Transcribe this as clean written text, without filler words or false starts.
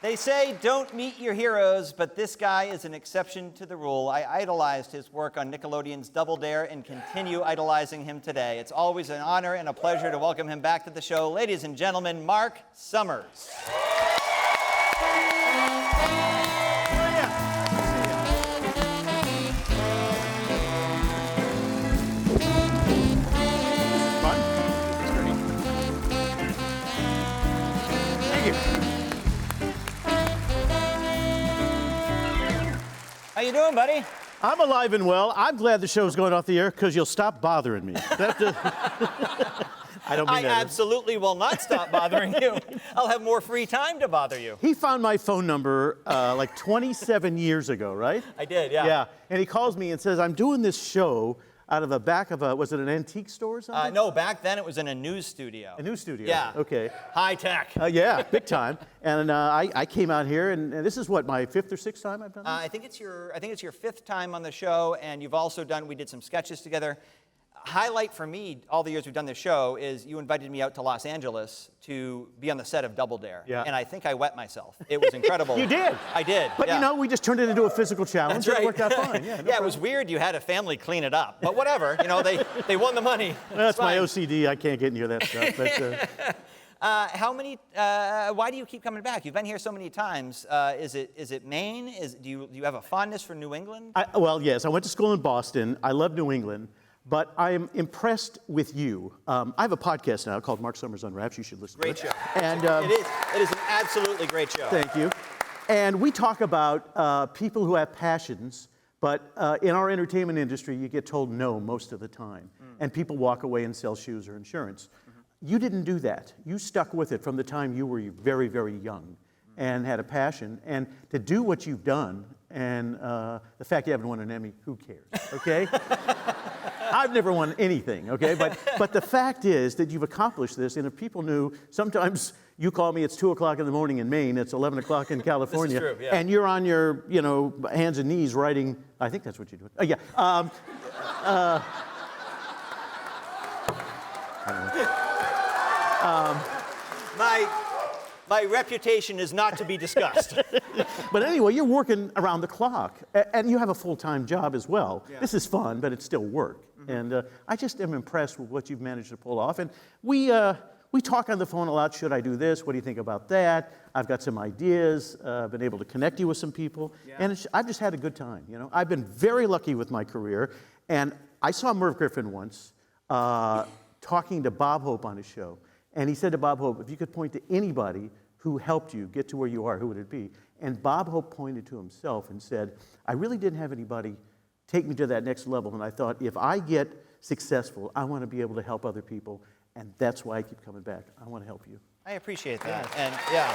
They say don't meet your heroes, but this guy is an exception to the rule. I idolized his work on Nickelodeon's Double Dare and continue idolizing him today. It's always an honor and a pleasure to welcome him back to the show. Ladies and gentlemen, Marc Summers. How you doing, buddy? I'm alive and well. I'm glad the show's going off the air because you'll stop bothering me. I don't mean that. I absolutely will not stop bothering you. I'll have more free time to bother you. He found my phone number like 27 years ago, right? I did, yeah. Yeah, and he calls me and says, I'm doing this show out of the back of a, was it an antique store or something? No, back then it was in a news studio. A news studio? Yeah. Okay. High tech. Yeah, big time. And I came out here, and this is what, my 5th or 6th time I've done this? I think it's your 5th time on the show, and you've also we did some sketches together. Highlight for me, all the years we've done this show, is you invited me out to Los Angeles to be on the set of Double Dare. Yeah. And I think I wet myself. It was incredible. You did? I did. But you know, we just turned it into a physical challenge. That's right. It worked out fine. Yeah, yeah, it was weird you had a family clean it up. But whatever, you know, they won the money. That's my OCD. I can't get near that stuff. But, why do you keep coming back? You've been here so many times. Is it Maine? Do you have a fondness for New England? Well, yes. I went to school in Boston. I love New England. But I am impressed with you. I have a podcast now called Marc Summers Unwrapped. You should listen to it. Great show. And, it is an absolutely great show. Thank you. And we talk about people who have passions, but in our entertainment industry, you get told no most of the time. And people walk away and sell shoes or insurance. You didn't do that. You stuck with it from the time you were very, very young and had a passion. And to do what you've done, and the fact you haven't won an Emmy, who cares, okay? I've never won anything, okay? But the fact is that you've accomplished this, and if people knew, sometimes you call me, it's 2 o'clock in the morning in Maine, it's 11 o'clock in California, this is true, yeah. and you're on your, hands and knees writing, I think that's what you do. Oh, yeah. My reputation is not to be discussed. But anyway, you're working around the clock, and you have a full-time job as well. Yeah. This is fun, but it's still work. And I just am impressed with what you've managed to pull off. And we talk on the phone a lot. Should I do this? What do you think about that? I've got some ideas. I've been able to connect you with some people. Yeah. And I've just had a good time, I've been very lucky with my career. And I saw Merv Griffin once talking to Bob Hope on his show. And he said to Bob Hope, if you could point to anybody who helped you get to where you are, who would it be? And Bob Hope pointed to himself and said, I really didn't have anybody take me to that next level. And I thought, if I get successful, I want to be able to help other people. And that's why I keep coming back. I want to help you. I appreciate that. Yeah. And yeah.